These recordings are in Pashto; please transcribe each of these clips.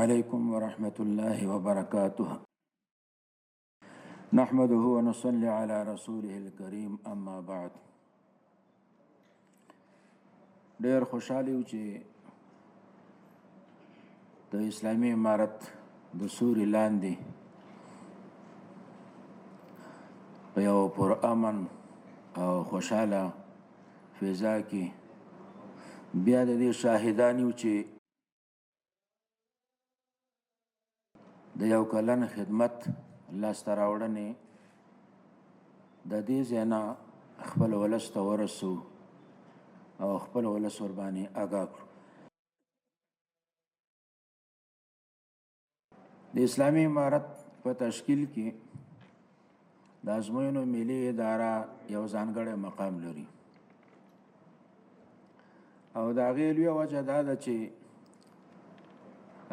عليكم ورحمة الله وبركاته. نحمده ونصلي على رسوله الكريم اما بعد. ډېر خوشحالي و چې د اسلامي امارت د سوري لاندې په یو پرامن او خوشحاله فضا کې بیا د دې شاهدان یو چې د یو کلن خدمت لاسته راوړنې د دې ځای نه خپل ولس ته ورسو او خپل ولس ورباندې آګاه کړو. د اسلامي امارت په تشکیل کې د ازموینو ملي اداره یو ځانګړی مقام لري او د هغې لویه وجه دا ده چې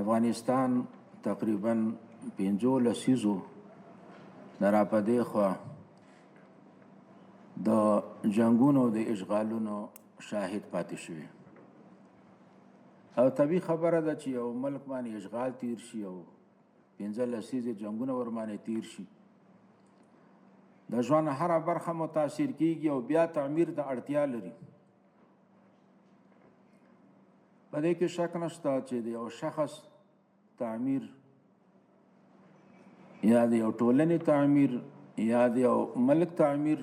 افغانستان تقریبا 15 لسیزو د راپدې خوا د جنګونو د اشغالونو شاهد پاتې شوی او طبیعي خبره ده چې یو ملک باندې اشغال تیر شي او 15 لسیزې جنګونه ورباندې تیر شي د ژوند هره برخه متاثر کیږي او بیا تعمیر ته اړتیا لري. په دې کې شک نشته چې د یو شخص تعمیر یا د یو ټولنې تعمیر یا د یو ملک تعمیر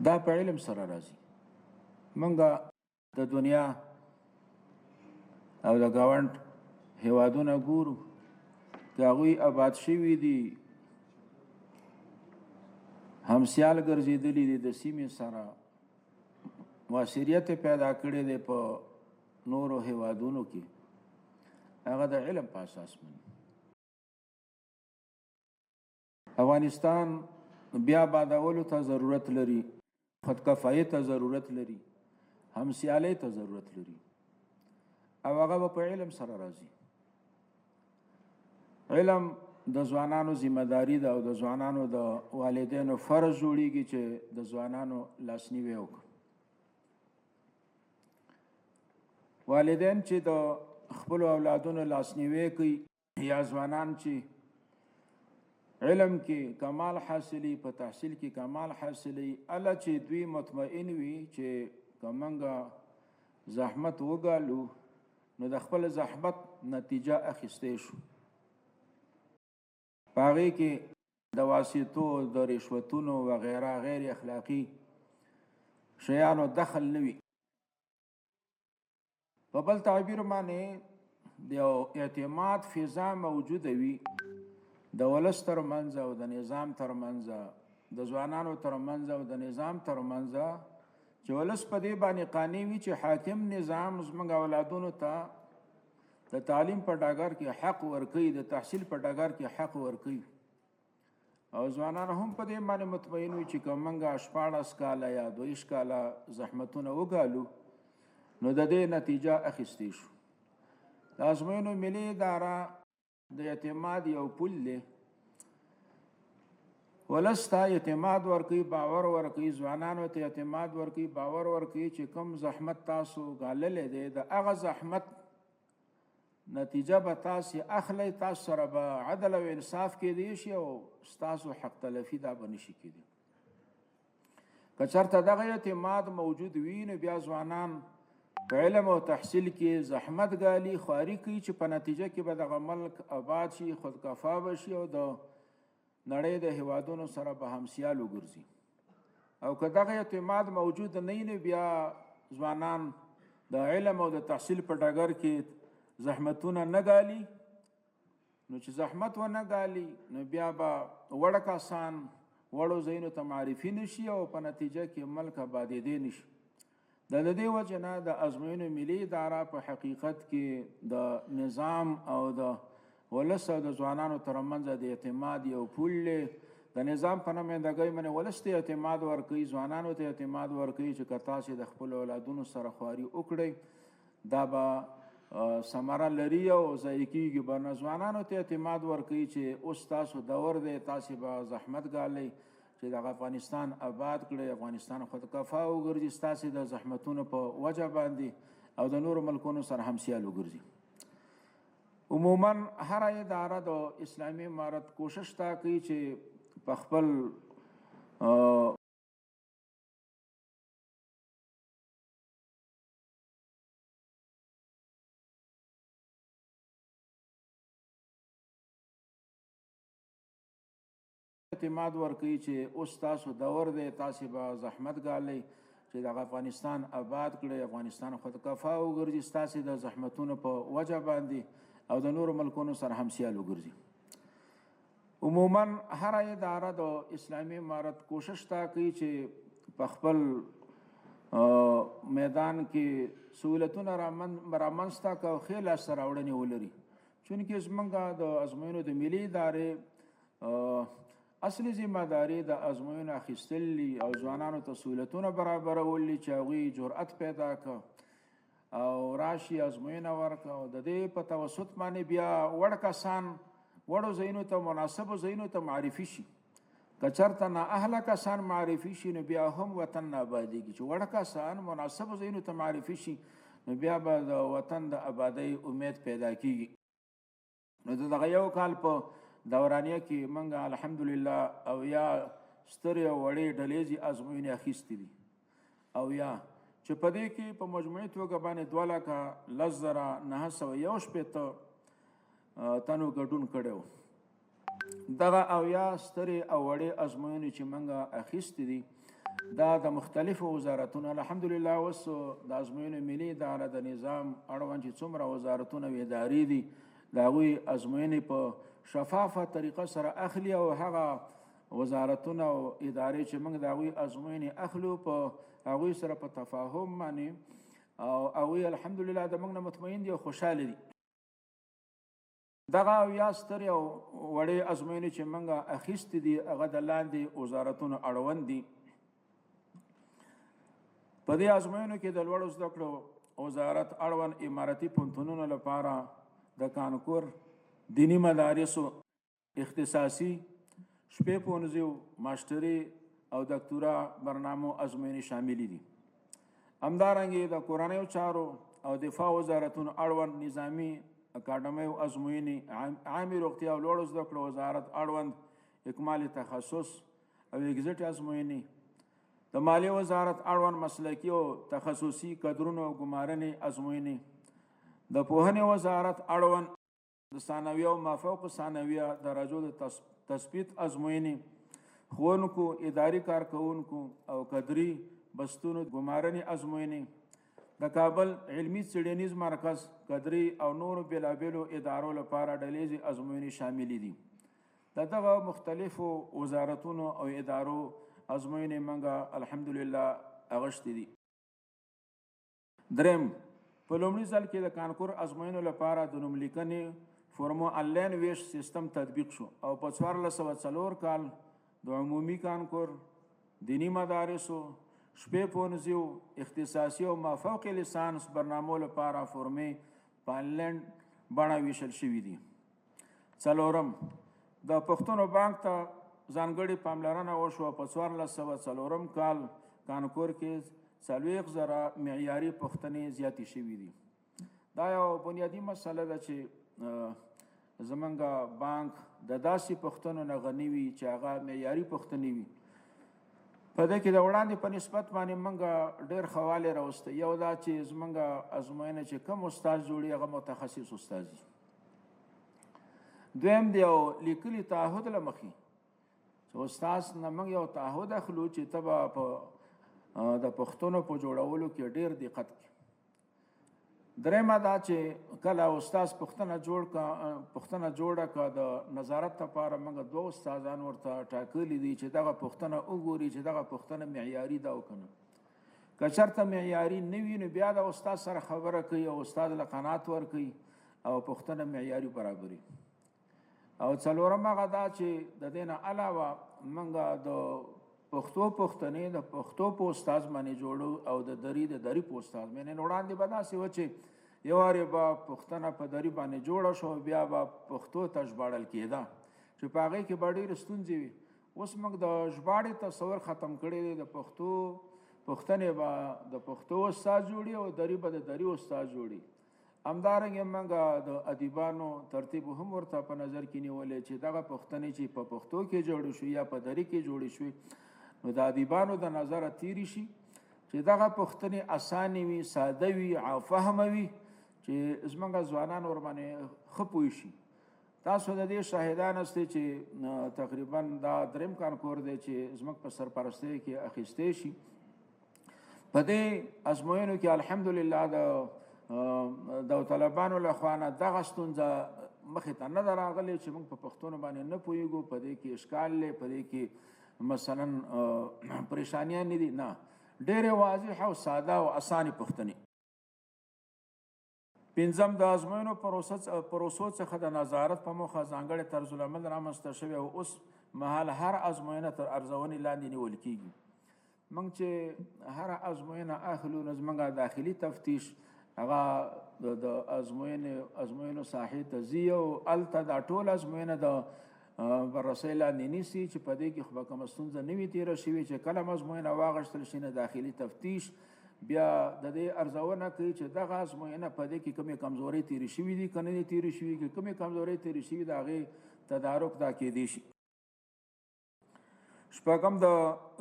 دا په علم سره راځي. موږ د دنیا او د ګاونډ هیوادونه ګورو که هغوی آباد شوي دي همسیال ګرځېدلي دي د سیمې سره موثریت پیدا کړی دی په نورو هیوادونو کې هغه د علم په اساس باندې. افغانستان بیا آبادولو ته ضرورت لري، خودکفایۍ ته ضرورت لري، همسیالۍ ته ضرورت لري او هغه به په علم سره راځي. علم د ځوانانو ذمہداري ده او د ځوانانو د والدینو فرض جوړیږي چې د ځوانانو لاسنیوی وکړي. والدین چې د خپل اولادونو لاسنیوی کوي یا ځوانان چې علم کې کمال حاصلي په تحصیل کې کمال حاصلي الله چې دوی مطمئن وي چې کومنګه زحمت وګالو نو د خپل زحمت نتیجه اخیستې شو. په هغې کې د واسطو د رشوتونو وغیره غیر اخلاقي شیانو دخل نه وي. په بل تعبیر باندې د یو اعتماد فضا موجوده وي د ولس ترمنځ او د نظام ترمنځ، د ځوانانو ترمنځ او د نظام ترمنځ چې ولس په دې باندې قانع وي چې حاکم نظام زموږ اولادونو ته د تعلیم په ډګر کې حق ورکوي، د تحصیل په ډګر کې حق ورکوي او ځوانان هم په دې باندې مطمئن وي چې که موږ 14 کاله یا 22 کاله زحمتونه وګالو نو د دې نتیجه اخیستې شو. د ازموینو ملي اداره د اعتماد یو پل دی. ولس ته اعتماد ورکوي، باور ورکوي، ځوانانو ته اعتماد ورکوي، باور ورکوي چې کوم زحمت تاسو ګاللی دی د هغه زحمت نتیجه به تاسو اخلئ، تاسو سره به عدل او انصاف کیدی شي او ستاسو حق تلفي دا به نشي کیدی. که چېرته دغه اعتماد موجود وي نو بیا ځوانان په علم او تحصیل کې زحمت ګالي، خواري کوي چې په نتیجه کې به دغه ملک آباد شي، خودکفا به شي او د نړۍ د هیوادونو سره به همسیال وګرځي. او که دغه اعتماد موجود نه وي نو بیا ځوانان د علم او د تحصیل په ډګر کې زحمتونه نه ګالي نو چې زحمت ونه ګالي نو بیا به وړ کسان وړو ځایونو ته معرفي نشي او په نتیجه کې ملک آبادېدی نشي. د دې وجه نه د ازموینو ملي اداره په حقیقت کې د نظام او د ولس او د ځوانانو ترمنځ د اعتماد یو پل دی. د نظام په نمایندګۍ باندې ولس ته اعتماد ورکوي، ځوانانو ته اعتماد ورکوي چې که تاسې د خپلو اولادونو سره خواري وکړئ دا به ثمره لري او ضایع کیږي به نه. ځوانانو ته اعتماد ورکوي چې اوس تاسو دور دی، تاسې به زحمت ګالئ چې د افغانستان آباد کړئ، افغانستان خودکفا وګرځي، ستاسې د زحمتونو په وجه باندې او د نورو ملکونو سره همسیال وګرځي. عموما هر اداره د اسلامي امارت کوشش تا کوي چې په خپل اعتماد ورکوي چې اوس تاسو دور دی، تاسې به زحمت ګالئ چې دغه افغانستان آباد کړئ، افغانستان خودکفا وګرځي، ستاسې د زحمتونو په وجه باندې او د نورو ملکونو سره همسیال وګرځي. عموما هر اداره د اسلامي امارت کوشش تا کوي چې په خپل میدان کې سهولتونه رامنځته کړي او ښې لاسته راوړنې ولري. چونکې زموږ د ازموینو د ملي ادارې اصلي ذمهداري د ازموینو اخیستل دي او ځوانانو ته سهولتونه برابرول دي چې هغوی جرأت پیدا کړه او راشي ازموینه ورکړه او د دې په توسط باندې بیا وړ کسان وړو ځایونو ته مناسبو ځایونو ته معرفي شي. که چېرته نااهله کسان معرفي شي نو بیا هم وطن نه آبادېږي. چې وړ کسان مناسبو ځایونو ته معرفي شي نو بیا به د وطن د آبادۍ امید پیدا کېږي. نو د دغه یو کال په دورانیه کې موږ الحمدلله اویا سترې او وړې ډلیزې ازموینې اخیستې دي، اویا چې په دې کې په مجموعي توګه باندې 2,09,961 تنو ګډون کړی و. دغه اویا سترې او وړې ازموینې چې موږ اخیستې دي دا د مختلفو وزارتونو الحمدلله اوس د ازموینو ملي اداره د نظام اړوند چې څومره وزارتونه او ادارې دي د هغوی ازموینې په شفافه طریقه سره اخلي او هغه وزارتونه او ادارې چې موږ د هغوی ازموینې اخلو په هغوی سره په تفاهم باندې او هغوی الحمدلله د موږ نه مطمئن دي او خوشحاله دي. دغه اویا سترې او وړې ازموینې چې موږ اخیستې دي هغه د لاندې وزارتونو اړوند دي. په دې ازموینو کې د لوړو زده کړو وزارت اړوند امارتي پوهنتونونو لپاره د کانکور، دینی مدارسو، اختصاصي، شپې پوهنځیو، ماسټري او دکتورا برنامو ازموینې شاملې دي. همدارنګې د کورنیو چارو او دفاع وزارتونو اړوند نظامي اکاډمیو ازموینې، عامې روغتیا او لوړو زده کړو وزارت اړوند اکمال تخصص او اګزټ ازموینې، د مالیې وزارت اړوند مسلکي او تخصصي کدرونو او ګمارنې ازموینې، د پوهنې وزارت اړوند د ثانویه او مافوق ثانویه درجو د تثبیت ازموینې، ښوونکو، اداري کارکوونکو او کدري بستونو ګمارنې ازموینې، د کابل علمي څېړنیز مرکز کدري او نورو بېلابېلو ادارو لپاره ډلیزې ازموینې شاملې دي. د دغه مختلفو وزارتونو او ادارو ازموینې موږ الحمدلله اغوښتې دي. دریم، په لومړي ځل کې د کانکور ازموینو لپاره د نوملیکنې فورمو آنلاین ویش سیستم تطبیق شو او په 1404 کال د عمومي کانکور، دینی مدارسو، شپې پوهنځیو، اختصاصي او مافوق لیسانس برنامو لپاره فورمې په آنلاین بڼه ویشل شوي دي. څلورم، د پښتنو بانک ته ځانګړې پاملرنه وشوه. په 1404 کال کانکور کې 40,000 معیاري پوښتنې زیاتې شوي دي. دا یو بنیادي مسله ده چې زمونږ بانک د داسې پوښتنو نه غني وي چې هغه معیاري پوښتنې وي. په دې کې د وړاندې په نسبت باندې موږ ډېر ښه والی راوستی. یو دا چې زمونږ ازموینه چې کوم استاد جوړي هغه متخصص استاد وي. دویم، د یو لیکلي تعهد له مخې چې استاد نه موږ یو تعهد اخلو چې ته به په د پښتنو په جوړولو کې ډېر دقت کوي. درېیمه دا چې کله استاد پوښتنه جوړه کړه د نظارت لپاره موږ 2 استادان ورته ټاکلي دي چې دغه پوښتنه وګوري چې دغه پوښتنه معیاري ده او که نه. که چېرته معیاري نه وي نو بیا د استاد سره خبره کوي او استاد له قناعت ورکوي او پوښتنه معیاري برابري. او څلورم هغه دا چې د دې نه علاوه موږ د پښتو پوښتنې د پښتو په استاد باندې جوړو او د دري په استاد باندې. وړاندې به داسې و چې یو وارې به پوښتنه په دري باندې جوړه شو بیا به پښتو ته ژباړل کېده چې په هغې کې به ډېرې ستونزې وي. اوس موږ د ژباړې تصور ختم کړی دی. د پښتو پښتنې به د پښتو استاد جوړي او دري به د دري استاد جوړي. همدارنګه موږ د ادیبانو ترتیب هم ورته په نظر کې نیولې چې دغه پښتنې چې په پښتو کې جوړې شوې یا په دري کې جوړې شوې نو د ادیبانو د نظره تیری شي چې دغه پښتنې اسانې وي، ساده وي، فهمه وي چې زموږ ځوانان ورباندې ښه پوه شي. تاسو د دې شاهدان استئ چې تقریبا دا دریم کانکور دی چې زموږ په سرپرستۍ کې اخیستی شي. په دې ازموینو کې الحمدلله د داوطلبانو له خوا نه دغه ستونزه مخې ته نه ده راغلې چې موږ په پښتون باندې نه پوهېږو، په دې کې اشکال دی، په دې کې مثلا پریشانیان نه دي. نه، ډېرې واضحه او ساده او اسانې پوښتنې. پنځم، د ازموینو پروسو څخه د نظارت په موخه ځانګړی طرز العمل رامنځته شوی او اوس مهال هر ازموینه تر ارزونې لاندې نیول کېږي. موږ چې هر ازموینه اخلو نو زموږ داخلي تفتیش هغه د ازموینو ساحې ته ځي او هلته دا ټول ازموینه د بررسۍ لاندې نیسي چې په دې کې خو به کومه ستونزه نه وي تېره شوې. چې کله ازموینه واخیستل شي نه داخلي تفتیش بیا د دې ارزونه کوي چې دغه ازموینه په دې کې کومې کمزورۍ تېرې شوي دي که نه دي تېرې شوي، که کومې کمزورۍ تېرې شوي د هغې تدارک دا کېدی شي. شپږم، د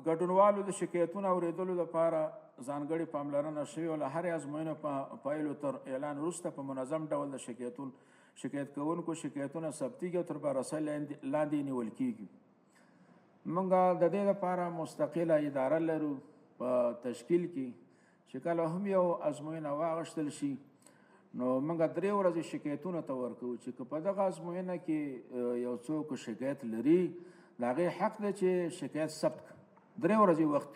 ګډونوالو د شکایتونو اورېدلو لپاره ځانګړې پاملرنه شوې او له هرې ازموینې پایلو تر اعلان وروسته په منظم ډول د شکایت کوونکو شکایتونه ثبتېږي او تر بررسۍ لاندې نیول کېږي. موږ د دې لپاره مستقله اداره لرو په تشکیل کې چې کله هم یو ازموینه واخیستل شي نو موږ 3 ورځې شکایتونو ته ورکوو چې که په دغه ازموینه کې یو څوک شکایت لري د هغې حق دی چې شکایت ثبت کړي. 3 ورځې وخت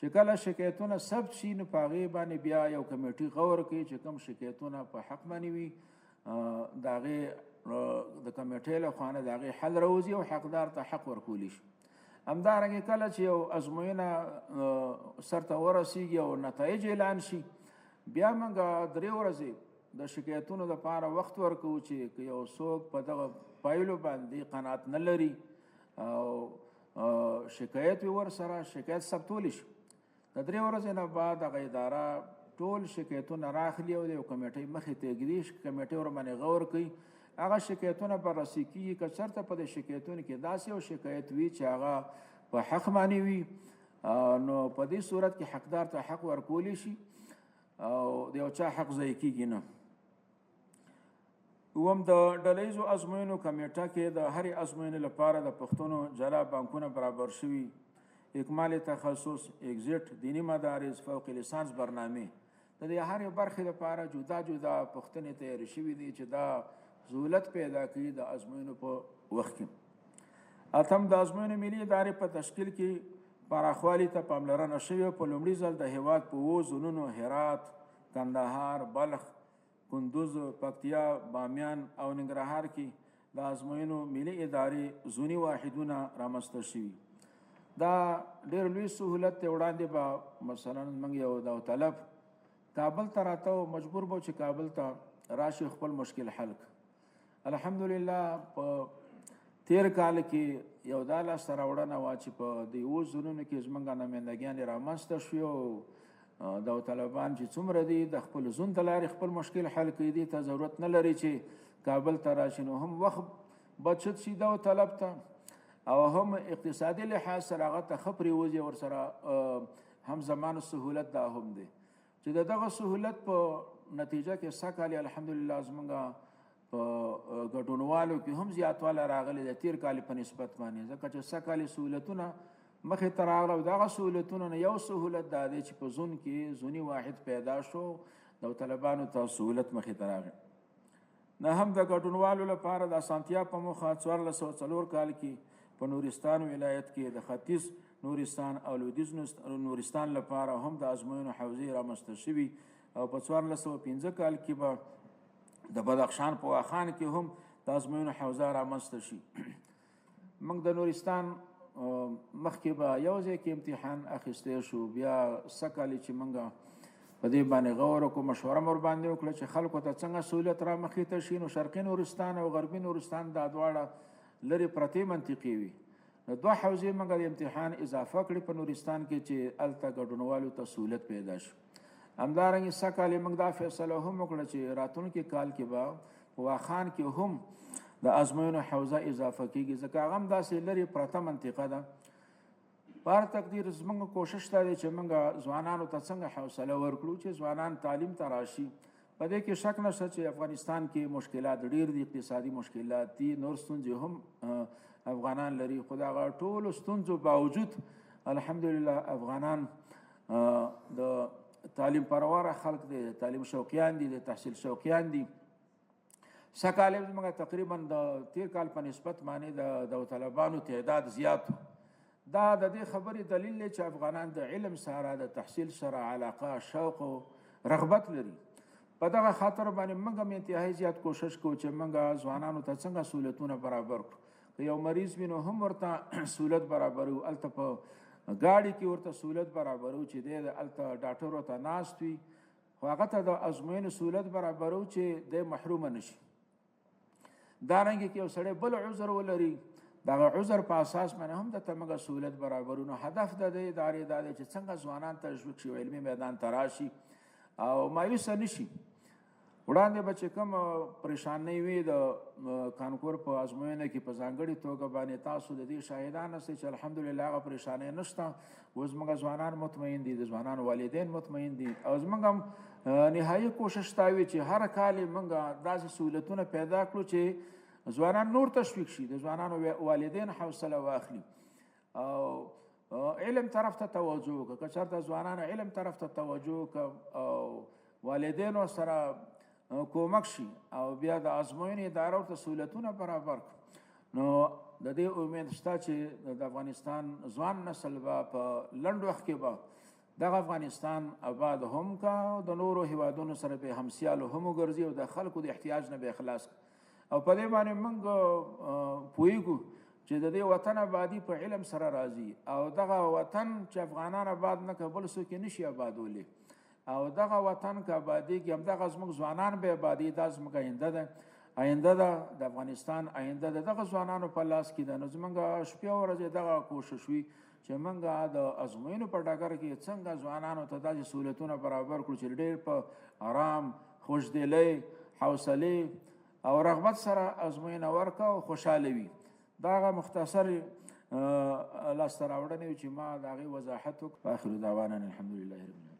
چې کله شکایتونه ثبت شي نو په هغې باندې بیا یو کمیټي غور کوي چې کوم شکایتونه په حق باندې وي د هغې د کمیټۍ له خوا نه د هغې حل راوځي او حقدار ته حق ورکولی شي. همدارنګه کله چې یو ازموینه سرته ورسیږي او نتایج اعلان شي بیا موږ 3 ورځې د شکایتونو لپاره وخت ورکوو چې که یو څوک په دغه پایلو باندې قناعت نه لري او شکایت وي ورسره شکایت ثبتولی شي. د 3 ورځې نه بعد هغه اداره ټول شکایتونه راخلي او د یو کمیټۍ مخې ته ږدي، کمیټۍ ورباندې غور کوي، هغه شکایتونه بررسي کېږي. که چېرته په دې شکایتونو کې داسې یو شکایت وي چې هغه په حق باندې وي نو په دې صورت کې حقدار ته حق ورکولی شي او د یو چا حق ضایع کېږي نه. اووم، د ډلهییزو ازموینو کمیټه کې د هرې ازموینې لپاره د پښتنو جلا بانکونه برابر شوي، اکمال تخصص، اگزیټ، دینی مدارس، فوق لیسانس برنامې د دې هرې برخې لپاره جدا جدا پوښتنې تیارې شوي دي چې دا سهولت پیدا کوي د ازموینو په وخت کې. اتم، د ازموینو ملي ادارې په تشکیل کې پراخوالي ته پاملرنه شوې. په لومړي ځل د هیواد په 7 ځایونو هرات، کندهار، بلخ، کندوز، پکتیا، بامیان او ننګرهار کې د ازموینو ملي ادارې زوني واحدونه رامنځته شوي. دا ډېر لوی سهولت دی. وړاندې به مثلا موږ یو داوطلب کابل ته راته و مجبور به چې کابل ته راشي خپل مشکل حل کړي. الحمدلله په تیر کال کې یو دا لاسته راوړنه وه چې په دې 7 ځایونو کې زموږ نمایندګیانې رامنځته شوې او داوطلبان چې څومره دي د خپل زون د لارې خپل مشکل حل کوي. دې ته ضرورت نه لري چې کابل ته راشي، نو هم وخت بچت شي داوطلب ته او هم اقتصادي لحاظ سره هغه ته ښه پرېوځي. ورسره هم زمانو سهولت دا هم دی چې د دغه سهولت په نتیجه کې سږ کال الحمدلله زموږ په ګډونوالو کې هم زیاتوالی راغلی د تیر کال په نسبت باندې، ځکه چې سږ کال سهولتونه مخې ته راغله او دغه سهولتونو نه یو سهولت دا دی چې په زون کې زوني واحد پیدا شو، داوطلبانو ته سهولت مخې ته راغی. نه هم د ګډونوالو لپاره د اسانتیا په موخه 1404 کال کې په نورستان ولایت کې د ختیځ نورستان او لویدیځ نورستان لپاره هم د ازموینو حوزې رامنځته شوي او په 1415 کال کې به د بدخشان په واخان کې هم د ازموینو حوزه رامنځته شي. موږ د نورستان مخکې به یو ځای کې امتحان اخیستی شو، بیا سږ کال چې موږ په دې باندې غور وکړو، مشوره مو ورباندې وکړه چې خلکو ته څنګه سهولت را مخې ته شي. نو شرقي نورستان او غربي نورستان دا دواړه لرې پرتې منطقې وي د 2 حوزې موږ د امتحان اضافه کړې په نورستان کې چې هلته ګډونوالو ته سهولت پیدا شي. همدارنګه سږکال یې موږ دا فیصله هم وکړه چې راتلونکي کال کې به په واخان کې هم د ازموینو حوزه اضافه کیږي، ځکه هغه هم داسې لرې پرته منطقه ده. په هر تقدیر زموږ کوشش دا دی چې موږ ځوانانو ته څنګه حوصله ورکړو چې ځوانان تعلیم ته راشي. په دې کې شک نشته چې افغانستان کې مشکلات ډېر دي، اقتصادي مشکلات دي، نور ستونزې هم افغانان لري، خو د هغه ټولو ستونزو باوجود الحمدلله افغانان د تعلیم پرواره خلق دي، د تعلیم شوقیان دي، د تحصیل شوقیان دي. سږکال زموږ تقریبا د تیر کال په نسبت باندې د داوطلبانو تعداد زیات و. دا د دې خبرې دلیل دی چې افغانان د علم سره د تحصیل سره علاقه، شوق او رغبت لري. په دغه خاطر باندې موږ هم انتهایی زیات کوشش کوو چې موږ ځوانانو ته څنګه سهولتونه برابر کړو. که یو مریض وي نو هم ورته سهولت برابرو، هلته په ګاډي کې ورته سهولت برابرو چې دی هلته ډاکټر ورته ناست وي، خو هغه ته د ازموینو سهولت برابرو چې دی محرومه نشي. دارنګه کې یو سړی بل عذر ولري، دغه عذر په اساس باندې هم درته موږ سهولت برابرو. نو هدف د دې ادارې دا دی چې څنګه ځوانان تشویق شي، علمي میدان ته راشي او مایوسه نشي. وړاندې به چې کوم پریشانۍ وي د کانکور په ازموینه کې په ځانګړې توګه باندې تاسو د دې شاهدان یاستئ چې الحمدلله هغه پریشانۍ نشته. اوس زموږ ځوانان مطمئن دي، د ځوانانو والدین مطمئن دي، او زموږ هم نهایي کوشش دا وي چې هر کال موږ داسې سهولتونه پیدا کړو چې ځوانان نور تشویق شي، د ځوانانو والدین حوصله واخلي او علم طرف ته توجه وکړه. که چېرته ځوانان علم طرف ته توجه وکړه او والدینو سره کومک شي او بیا د ازموینې اداره ورته سهولتونه برابر کړي، نو د دې امید شته چې د افغانستان ځوان نسل به په لنډ وخت کې به دغه افغانستان آباد هم کا، د نورو هیوادونو سره به همسیالو هم وګرځي او د خلکو د احتیاج نه به خلاص کړي. او په دې باندې موږ پوهیږو چې د دې وطن آبادي په علم سره راځي، او دغه وطن چې افغانان آباد نه کړي بل څوک یې نشي آبادولی، او دغه وطن که آبادیږي همدغه زموږ ځوانان به آبادي. دا زموږ آینده ده، آینده ده د افغانستان آینده ده دغه ځوانانو په لاس کې ده. نو زموږ شپې او ورځې دغه کوشش وي چې موږ د ازموینو په ډګر کې څنګه ځوانانو ته داسې سهولتونه برابر کړو چې ډېر په آرام، خوشدلۍ، حوصلې او رغبت سره ازموینه ورکړه او خوشحاله وي. دا هغه مختصر لاسته راوړنې چې ما د هغې وضاحت وکړ. آخر دعوانا الحمدلله رب العالمین.